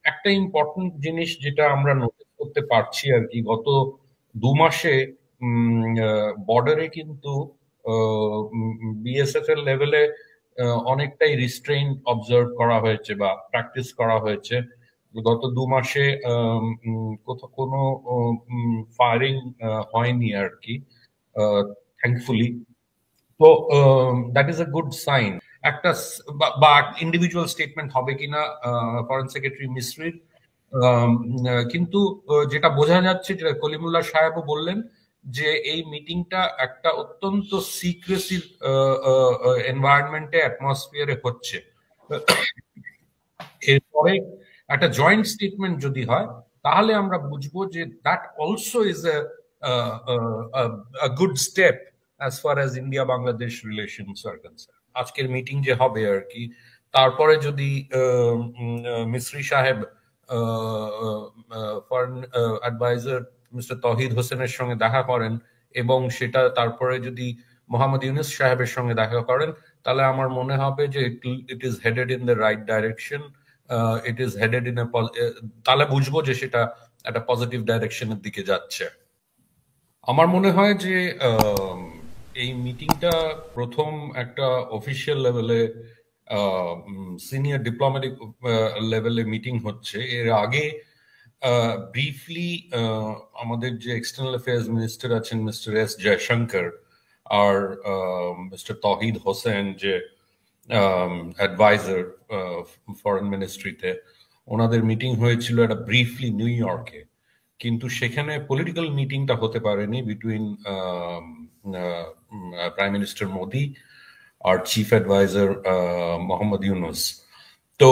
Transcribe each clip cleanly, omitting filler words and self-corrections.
একটা ইম্পর্টেন্ট জিনিস যেটা আমরা নোটিস করতে পারছি আর কি, গত 2 মাসে বর্ডারে কিন্তু বিএসএফ এর লেভেলে অনেকটাই রিস্ট্রেইন অবজার্ভ করা হয়েছে বা প্র্যাকটিস করা হয়েছে। গত 2 মাসে কোথাও কোনো ফায়ারিং হয়নি আর কি, থ্যাঙ্কফুলি। তো that is a good sign. একটা বা ইন্ডিভিজুয়াল স্টেটমেন্ট হবে কিনা ফরেন সেক্রেটারি মিস্ত্রির, কিন্তু যেটা বোঝা যাচ্ছে, যেটা কলিমুল্লাহ সাহেবও বললেন, যে এই মিটিংটা একটা অত্যন্ত সিক্রেসির এনভায়রনমেন্টে, অ্যাটমসফিয়ারে হচ্ছে। এরপরে একটা জয়েন্ট স্টেটমেন্ট যদি হয়, তাহলে আমরা বুঝবো যে that also is a good step as far as India Bangladesh relations R concern. আজকের মিটিং যে হবে আর কি, তারপরে যদি মিস্ত্রি সাহেব ফরেন অ্যাডভাইজার মিস্টার তহিদ হোসেনের সঙ্গে দেখা করেন, এবং সেটা তারপরে যদি মোহাম্মদ ইউনুস সাহেবের সঙ্গে দেখা করেন, তাহলে আমার মনে হবে যে it is headed in the right direction. It is headed in তাহলে বুঝবো যে সেটা একটা পজিটিভ ডাইরেকশনের দিকে যাচ্ছে। আমার মনে হয় যে এই মিটিংটা প্রথম একটা অফিসিয়াল লেভেলে, সিনিয়র ডিপ্লোম্যাটিক লেভেলে মিটিং হচ্ছে। এর আগে ব্রিফলি আমাদের যে এক্সটার্নাল অ্যাফেয়ার্স মিনিস্টার আছেন মিস্টার এস জয়শঙ্কর, আর মিস্টার তহিদ হোসেন যে অ্যাডভাইজার ফরেন মিনিস্ট্রিতে, ওনাদের মিটিং হয়েছিল একটা ব্রিফলি নিউ ইয়র্কে। কিন্তু সেখানে পলিটিক্যাল মিটিংটা হতে পারেনি বিটুইন প্রাইম মিনিস্টার মোদি আর চিফ অ্যাডভাইজার মোহাম্মদ ইউনুস। তো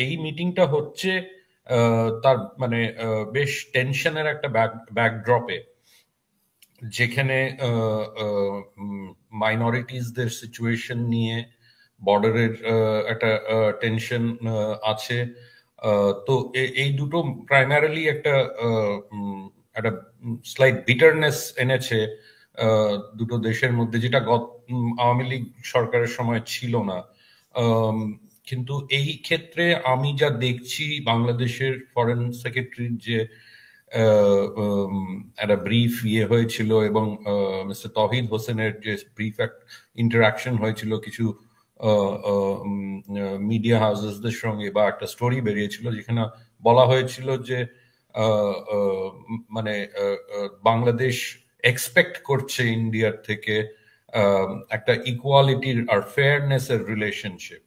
এই মিটিংটা হচ্ছে তার মানে বেশ টেনশনের একটা ব্যাকড্রপে, যেখানে মাইনরিটিসদের সিচুয়েশন নিয়ে বর্ডারের একটা টেনশন আছে। তো এই দুটো প্রাইমারিলি একটা একটা স্লাইট বিটারনেস এনেছে দুটো দেশের মধ্যে, যেটা আওয়ামী লীগ সরকারের সময় ছিল না। কিন্তু এই ক্ষেত্রে আমি যা দেখছি, বাংলাদেশের ফরেন সেক্রেটারির যে একটা ব্রিফ হয়েছিল, এবং মিস্টার তহিদ হোসেনের যে ব্রিফ ইন্টারাকশন হয়েছিল কিছু মিডিয়া হাউসেসদের সঙ্গে, বা একটা স্টোরি বেরিয়েছিল যেখানে বলা হয়েছিল যে মানে বাংলাদেশ এক্সপেক্ট করছে ইন্ডিয়ার থেকে একটা ইকুয়ালিটির আর ফেয়ারনেস এর রিলেশনশিপ।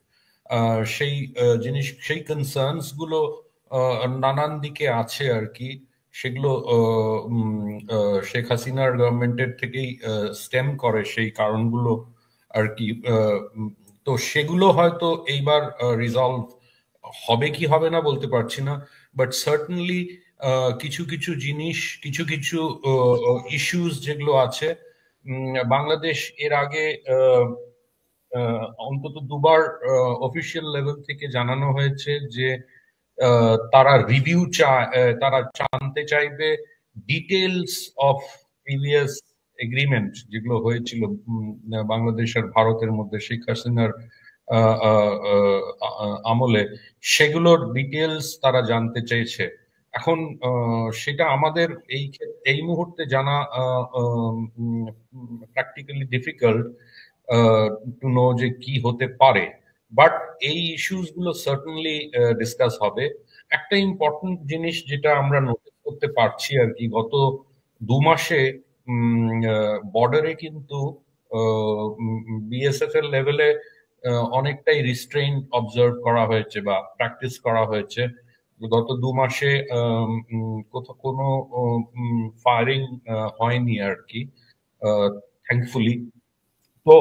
সেই জিনিস, সেই কনসার্নস গুলো নানান দিকে আছে আর কি। সেগুলো শেখ হাসিনার গভর্নমেন্টের থেকেই স্টেম করে সেই কারণগুলো আর কি। তো সেগুলো হয়তো এইবার রিজলভ হবে কি হবে না বলতে পারছি না, বাট সার্টেনলি কিছু কিছু জিনিস, কিছু কিছু ইস্যুস যেগুলো আছে, বাংলাদেশ এর আগে অন্তত দুবার অফিসিয়াল লেভেল থেকে জানানো হয়েছে যে তারা রিভিউ তারা জানতে চাইবে ডিটেলস অফ প্রিভিয়াস এগ্রিমেন্ট যেগুলো হয়েছিল বাংলাদেশ আর ভারতের মধ্যে শেখ হাসিনার আমলে, সেগুলোর ডিটেলস তারা জানতে চেয়েছে। এখন সেটা আমাদের এই মুহূর্তে জানা প্র্যাকটিক্যালি ডিফিকাল্ট টু নো যে কি হতে পারে, বাট এই ইস্যুস গুলো সার্টেনলি ডিসকাস হবে। একটা ইম্পর্টেন্ট জিনিস যেটা আমরা নোটিস করতে পারছি আর কি, গত 2 মাসে বর্ডারে কিন্তু বিএসএফ এর লেভেলে অনেকটাই রিস্ট্রেইন অবজার্ভ করা হয়েছে বা প্র্যাকটিস করা হয়েছে। গত 2 মাসে কোথাও কোনো ফায়ারিং হয়নি আর কি, থ্যাঙ্কফুলি। তো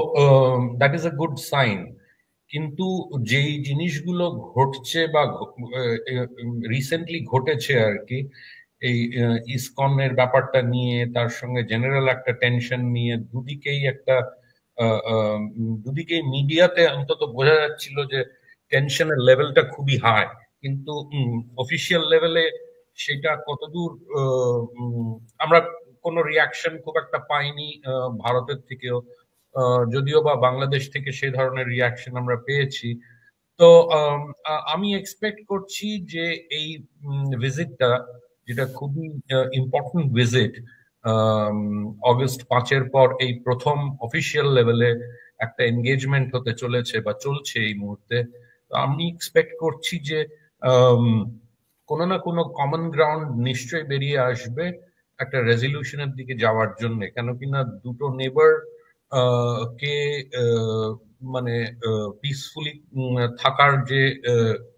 that is a good sign. কিন্তু যেই জিনিসগুলো ঘটছে বা রিসেন্টলি ঘটেছে আর কি, এই ইসকনের ব্যাপারটা নিয়ে, তার সঙ্গে জেনারেল একটা টেনশন নিয়ে, দুদিকেই মিডিয়াতে অন্তত বোঝা যাচ্ছিল যে টেনশনের লেভেলটা খুবই হাই, কিন্তু অফিসিয়াল লেভেলে সেটা কতদূর আমরা কোনো রিয়াকশন খুব একটা পাইনি ভারতের থেকেও, যদিও বা বাংলাদেশ থেকে সে ধরনের রিয়াকশন আমরা পেয়েছি। তো তো আমি এক্সপেক্ট করছি যে এই ভিজিটটা, যেটা খুবই ইম্পর্টেন্ট ভিজিট, অগস্ট 5-এর পর এই প্রথম অফিসিয়াল লেভেলে একটা এনগেজমেন্ট হতে চলেছে বা চলছে এই মুহূর্তে। তো আমি এক্সপেক্ট করছি যে আম, কোনো না কোনো কমন গ্রাউন্ড নিশ্চয়ই বেরিয়ে আসবে একটা রেজলিউশনের দিকে যাওয়ার জন্য। কেন কিনা দুটো নেবার কে মানে পিসফুলি থাকার যে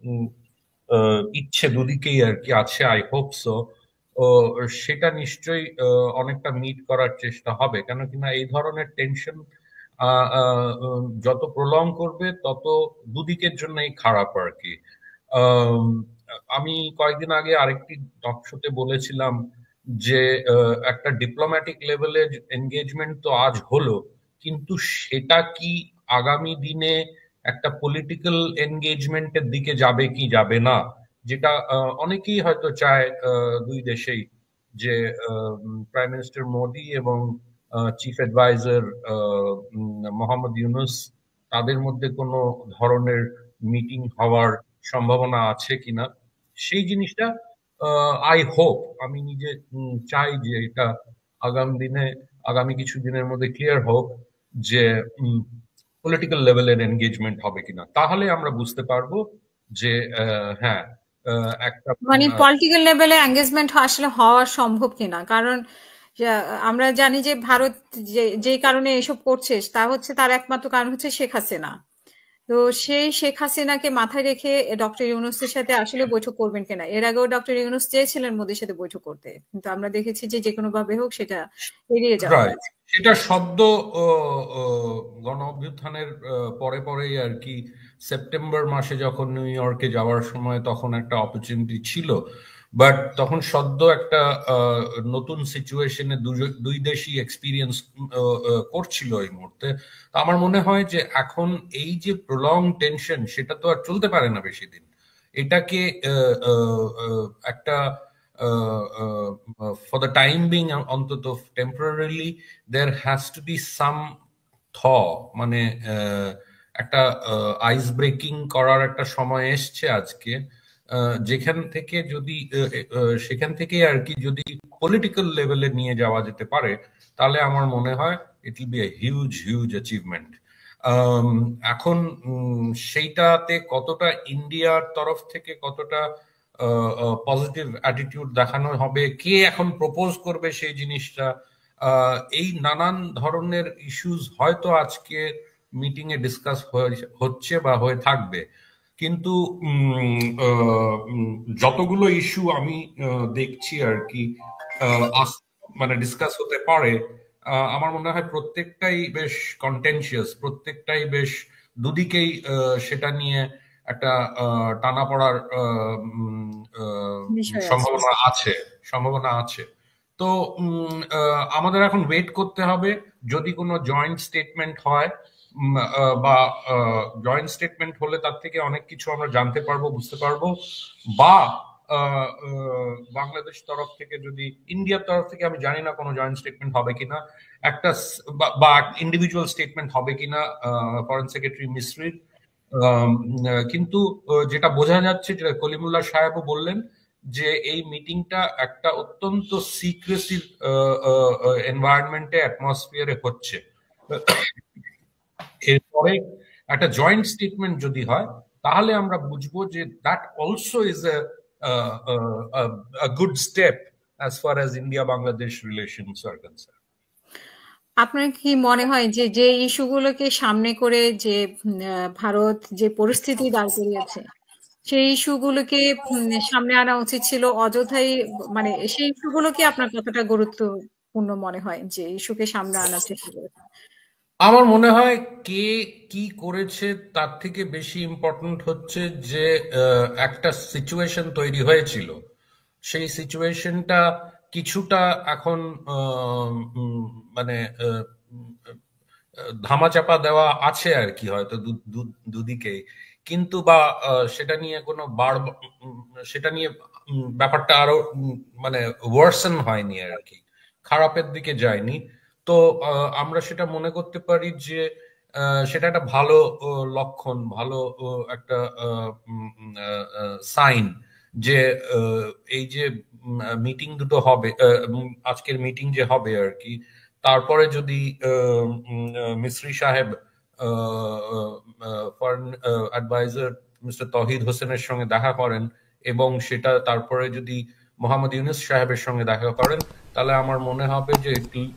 উম, ইচ্ছে দুদিকেই আর কি আছে, আই হোপ সো। সেটা নিশ্চয়ই অনেকটা মিট করার চেষ্টা হবে। কেন কিনা এই ধরনের টেনশন যত প্রলং করবে তত দুদিকের জন্যই খারাপ আর কি। আম, আমি কয়েকদিন আগে আরেকটি টক শোতে বলেছিলাম যে একটা ডিপ্লোম্যাটিক লেভেলের এনগেজমেন্ট তো আজ হলো, কিন্তু সেটা কি আগামী দিনে একটা পলিটিক্যাল এনগেজমেন্টের দিকে যাবে কি যাবে না, যেটা অনেকেই হয়তো চায় দুই দেশেই, যে প্রাইম মিনিস্টার মোদি এবং চিফ অ্যাডভাইজার মোহাম্মদ ইউনুস, তাদের মধ্যে কোনো ধরনের মিটিং হওয়ার সম্ভাবনা আছে কিনা সেই জিনিসটা আই হোপ, আমি নিজে চাই যে এটা আগামী কিছু দিনের মধ্যে ক্লিয়ার হোক যে পলিটিক্যাল লেভেলের এনগেজমেন্ট হবে কিনা। তাহলে আমরা বুঝতে পারবো যে হ্যাঁ, একটা মানে পলিটিক্যাল লেভেলে এঙ্গেজমেন্ট আসলে হওয়া সম্ভব কিনা, কারণ আমরা জানি যে ভারত যে কারণে এসব করছে তা হচ্ছে, তার একমাত্র কারণ হচ্ছে শেখ হাসিনা। তো সেই শেখ হাসিনাকে মাথায় রেখে ডক্টর ইউনূসের সাথে আসলে বৈঠক করবেন কিনা। এর আগেও ডক্টর ইউনূস চেয়েছিলেন মোদির সাথে বৈঠক করতে, কিন্তু আমরা দেখেছি যে যে কোনো ভাবে হোক সেটা এড়িয়ে যাওয়া রাইট, হয়েছে। সেটা সদ্য গণ অভ্যুত্থানের পরে পরেই আর কি, সেপ্টেম্বর মাসে যখন নিউ ইয়র্কে যাওয়ার সময় তখন একটা অপরচুনিটি ছিল, বাট তখন সদ্য একটা নতুন সিচুয়েশনে দুই দেশই এক্সপিরিয়েন্স করছিল এই মুহূর্তে। তো আমার মনে হয় যে এখন এই যে প্রলং টেনশন, সেটা তো আর চলতে পারে না বেশি দিন। এটাকে একটা for the time being, অন্তত temporarily, there has to be some thaw, মানে একটা আইস ব্রেকিং করার একটা সময় এসছে আজকে, যেখান থেকে যদি সেখান থেকে আর কি যদি পলিটিক্যাল লেভেলে নিয়ে যাওয়া যেতে পারে, তাহলে আমার মনে হয় it will B a huge huge achievement. এখন সেইটাতে কতটা ইন্ডিয়ার তরফ থেকে কতটা পজিটিভ অ্যাটিটিউড দেখানো হবে, কে এখন প্রপোজ করবে সেই জিনিসটা, এই নানান ধরনের ইস্যুস হয়তো আজকে মিটিং এ ডিসকাস হচ্ছে বা হয়ে থাকবে। কিন্তু যতগুলো ইস্যু আমি দেখছি আর কি মানে ডিসকাস হতে পারে, আমার মনে হয় প্রত্যেকটাই বেশ কন্টেনশিয়াস, প্রত্যেকটাই বেশ দুদিকেই সেটা নিয়ে একটা টানাপড়ার বিষয় আছে। সম্ভাবনা আছে। তো আমাদের এখন ওয়েট করতে হবে, যদি কোনো জয়েন্ট স্টেটমেন্ট হয় বা জয়েন্ট স্টেটমেন্ট হলে তার থেকে অনেক কিছু আমরা জানতে পারবো, বুঝতে পারবো। বা বাংলাদেশ তরফ থেকে, যদি ইন্ডিয়ার তরফ থেকে, আমি জানি না কোনো জয়েন্ট স্টেটমেন্ট হবে কিনা, একটা বা ইন্ডিভিজুয়াল স্টেটমেন্ট হবে কিনা ফরেন সেক্রেটারি মিসরির। কিন্তু যেটা বোঝা যাচ্ছে, যেটা কলিমুল্লাহ সাহেবও বললেন, যে এই মিটিংটা একটা অত্যন্ত সিক্রেসি এনভায়রনমেন্টে, অ্যাটমসফিয়ারে হচ্ছে। এরপরে একটা জয়েন্ট স্টেটমেন্ট যদি হয়, তাহলে আমরা বুঝবো যে that also is a good step as far as India Bangladesh relations are concerned. আপনার কি মনে হয় যে যে ইস্যুগুলোকে সামনে করে যে ভারত যে পরিস্থিতি দাঁড় করিয়েছে, সেই ইস্যুগুলোকে সামনে আনা উচিত ছিল অযথাই? মানে সেই ইস্যুগুলোকে আপনার কতটা গুরুত্বপূর্ণ মনে হয় যে ইস্যুকে সামনে আনার চেষ্টা করেছে? আমার মনে হয় কে কি করেছে তার থেকে বেশি ইম্পর্ট্যান্ট হচ্ছে যে একটা সিচুয়েশন তৈরি হয়েছিল, সেই সিচুয়েশনটা কিছুটা এখন মানে ধামাচাপা দেওয়া আছে আর কি, হয়তো দুদিকেই। কিন্তু বা সেটা নিয়ে কোনো সেটা নিয়ে ব্যাপারটা আরো মানে ওয়ার্সন হয়নি আর কি, খারাপের দিকে যায়নি। তো আমরা সেটা মনে করতে পারি যে সেটা একটা ভালো লক্ষণ, ভালো একটা সাইন যে এই যে মিটিং দুটো হবে, আজকের মিটিং যে হবে আর কি, তারপরে যদি মিসরি সাহেব ফরেন অ্যাডভাইজার মিস্টার তহিদ হোসেনের সঙ্গে দেখা করেন এবং সেটা তারপরে যদি মোহাম্মদ ইউনুস সাহেবের সঙ্গে দেখা করেন, তাহলে আমার মনে হবে যে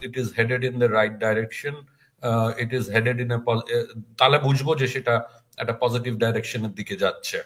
it is headed in the right direction. It is headed in তাহলে বুঝবো যে সেটা একটা পজিটিভ ডাইরেকশনের দিকে যাচ্ছে।